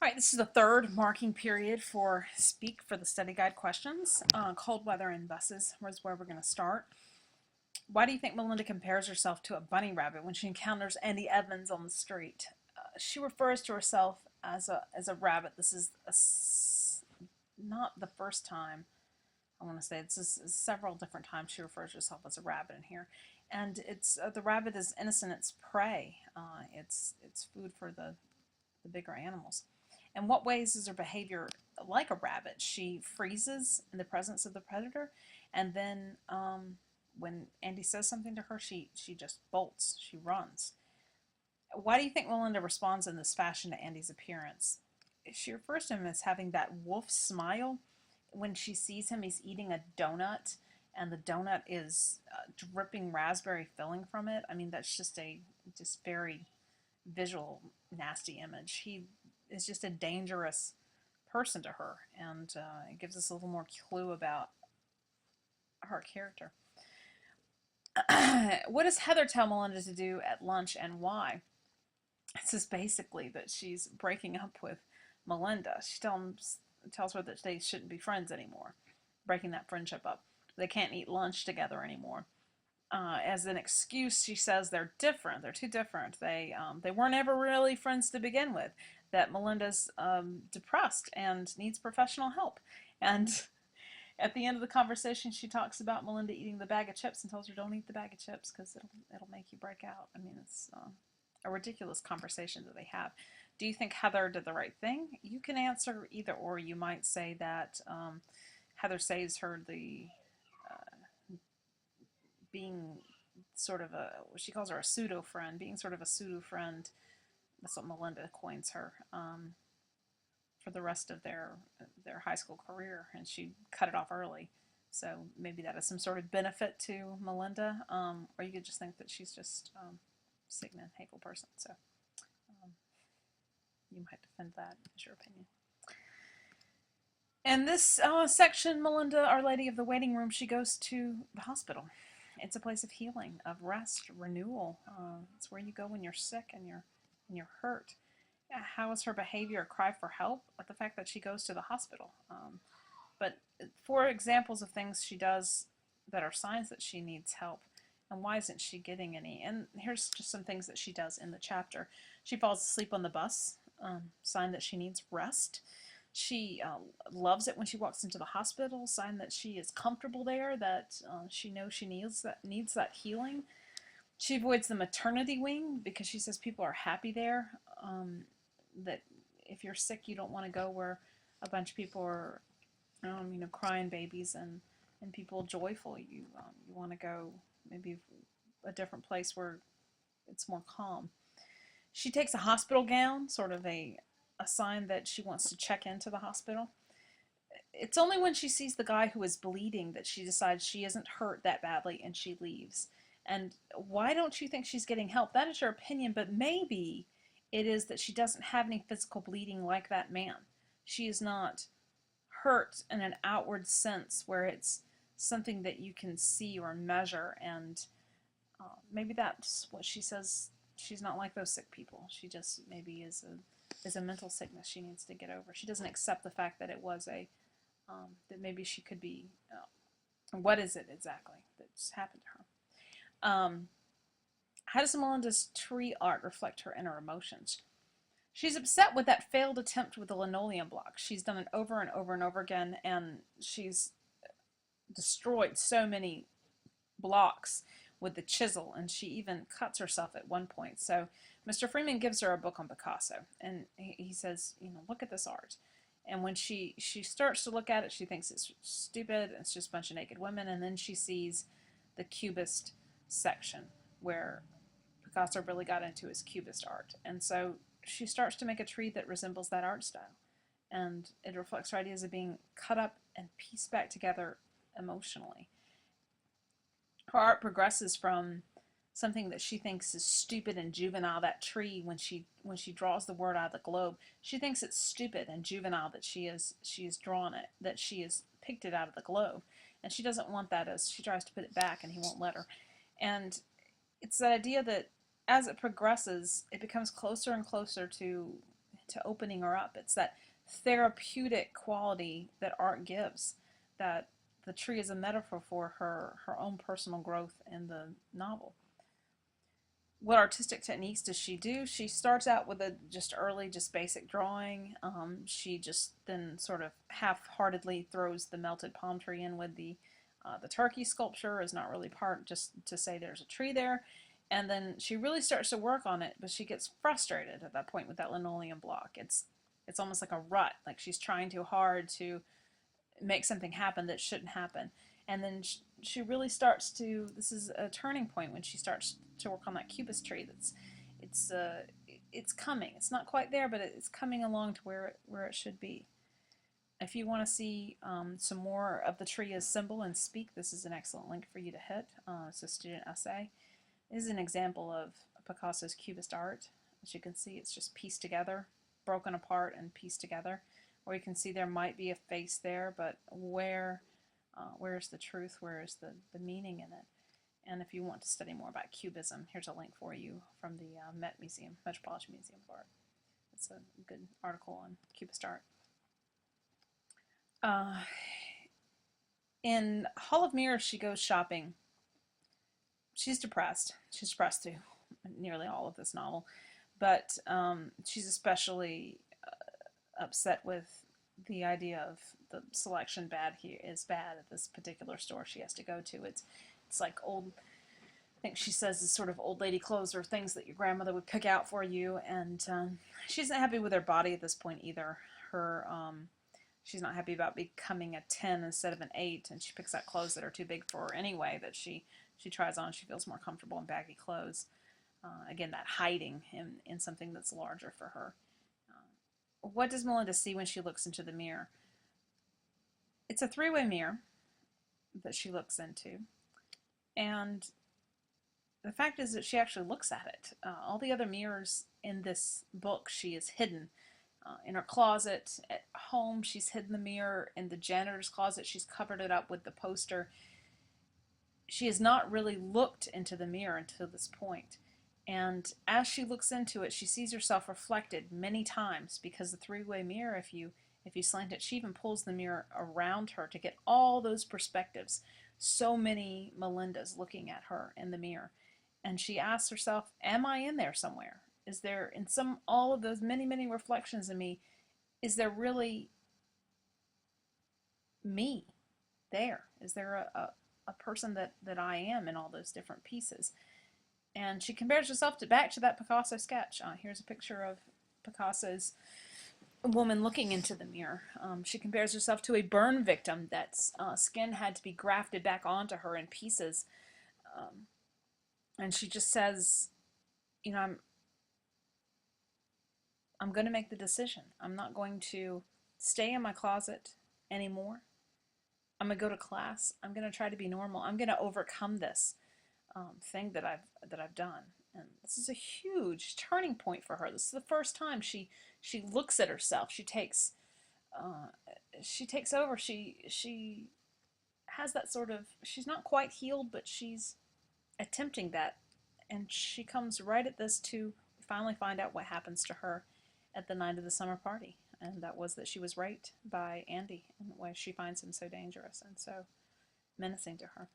All right, this is the third marking period for Speak for the Study Guide questions. Cold weather and buses was where we're going to start. Why do you think Melinda compares herself to a bunny rabbit when she encounters Andy Evans on the street? She refers to herself as a rabbit. This is not the first time. I want to say it's several different times she refers to herself as a rabbit in here, and it's the rabbit is innocent. It's prey. It's food for the bigger animals. In what ways is her behavior like a rabbit? She freezes in the presence of the predator, and then when Andy says something to her, she just bolts. She runs. Why do you think Melinda responds in this fashion to Andy's appearance? She refers to him as having that wolf smile. When she sees him, he's eating a donut, and the donut is dripping raspberry filling from it. I mean, that's just a very visual nasty image. He is just a dangerous person to her, and it gives us a little more clue about her character. What does Heather tell Melinda to do at lunch, and why? This is basically that she's breaking up with Melinda. She tells her that they shouldn't be friends anymore, breaking that friendship up. They can't eat lunch together anymore. As an excuse, she says they're different. They're too different. They weren't ever really friends to begin with. That Melinda's depressed and needs professional help. And at the end of the conversation, she talks about Melinda eating the bag of chips and tells her, "Don't eat the bag of chips because it'll make you break out." I mean, it's a ridiculous conversation that they have. Do you think Heather did the right thing? You can answer either or. You might say that Heather saves her the being sort of she calls her a pseudo friend, being sort of a pseudo friend. That's what Melinda coins her, for the rest of their high school career, and she cut it off early. So maybe that is some sort of benefit to Melinda, or you could just think that she's just Sigmund, hateful person. So you might defend that as your opinion. In this section, Melinda, Our Lady of the Waiting Room, she goes to the hospital. It's a place of healing, of rest, renewal. It's where you go when you're sick and you're hurt. How is her behavior a cry for help? The fact that she goes to the hospital. But for examples of things she does that are signs that she needs help, and why isn't she getting any? And here's just some things that she does in the chapter. She falls asleep on the bus, sign that she needs rest. She loves it when she walks into the hospital, sign that she is comfortable there, that she knows she needs that healing. She avoids the maternity wing because she says people are happy there. That if you're sick, you don't want to go where a bunch of people are, crying babies and people joyful. You want to go maybe a different place where it's more calm. She takes a hospital gown, sort of a sign that she wants to check into the hospital. It's only when she sees the guy who is bleeding that she decides she isn't hurt that badly, and she leaves. And why don't you think she's getting help? That is your opinion, but maybe it is that she doesn't have any physical bleeding like that man. She is not hurt in an outward sense where it's something that you can see or measure, and maybe that's what she says. She's not like those sick people. She just maybe is a mental sickness she needs to get over. She doesn't accept the fact that it was that maybe she could be, what is it exactly that's happened to her? How does Melinda's tree art reflect her inner emotions? She's upset with that failed attempt with the linoleum block. She's done it over and over and over again, and she's destroyed so many blocks with the chisel, and she even cuts herself at one point. So Mr. Freeman gives her a book on Picasso, and he says, look at this art. And when she starts to look at it, she thinks it's stupid, it's just a bunch of naked women, and then she sees the Cubist section where Picasso really got into his Cubist art. And so she starts to make a tree that resembles that art style, and it reflects her ideas of being cut up and pieced back together emotionally. Her art progresses from something that she thinks is stupid and juvenile. That tree, when she draws the word out of the globe, she thinks it's stupid and juvenile that she has drawn it, that she has picked it out of the globe, and she doesn't want that. As she tries to put it back, and he won't let her. And it's that idea that as it progresses, it becomes closer and closer to to opening her up. It's that therapeutic quality that art gives, that the tree is a metaphor for her own personal growth in the novel. What artistic techniques does she do? She starts out with a just basic drawing. She just then sort of half-heartedly throws the melted palm tree in with the turkey sculpture is not really part, just to say there's a tree there. And then she really starts to work on it, but she gets frustrated at that point with that linoleum block. It's almost like a rut, like she's trying too hard to make something happen that shouldn't happen. And then she really starts to, this is a turning point when she starts to work on that Cubist tree. It's it's coming. It's not quite there, but it's coming along to where it should be. If you want to see some more of the tree as symbol and speak, this is an excellent link for you to hit. It's a student essay. This is an example of Picasso's Cubist art. As you can see, it's just pieced together, broken apart and pieced together. Or you can see there might be a face there, but where's the truth? Where is the meaning in it? And if you want to study more about Cubism, here's a link for you from the Met Museum, Metropolitan Museum of Art. It's a good article on Cubist art. In Hall of Mirrors, she goes shopping. She's depressed. She's depressed through nearly all of this novel, but she's especially upset with the idea of the selection is bad at this particular store she has to go to. It's like old, I think she says, this sort of old lady clothes or things that your grandmother would pick out for you, and she's not happy with her body at this point either. She's not happy about becoming a 10 instead of an 8, and she picks out clothes that are too big for her anyway that she tries on. She feels more comfortable in baggy clothes. Again, that hiding in something that's larger for her. What does Melinda see when she looks into the mirror? It's a three-way mirror that she looks into, and the fact is that she actually looks at it. All the other mirrors in this book, she is hidden. In her closet, at home, she's hidden the mirror. In the janitor's closet, she's covered it up with the poster. She has not really looked into the mirror until this point. And as she looks into it, she sees herself reflected many times, because the three-way mirror, if you slant it, she even pulls the mirror around her to get all those perspectives. So many Melindas looking at her in the mirror. And she asks herself, am I in there somewhere? Is there, in all of those many, many reflections of me, is there really me there? Is there a person that I am in all those different pieces? And she compares herself back to that Picasso sketch. Here's a picture of Picasso's woman looking into the mirror. She compares herself to a burn victim that's skin had to be grafted back onto her in pieces. And she just says, you know, I'm going to make the decision. I'm not going to stay in my closet anymore. I'm going to go to class. I'm going to try to be normal. I'm going to overcome this thing that I've done. And this is a huge turning point for her. This is the first time she looks at herself. She takes over. She has that sort of, she's not quite healed, but she's attempting that. And she comes right at this to finally find out what happens to her at the night of the summer party. And that was that she was raped by Andy, and why she finds him so dangerous and so menacing to her.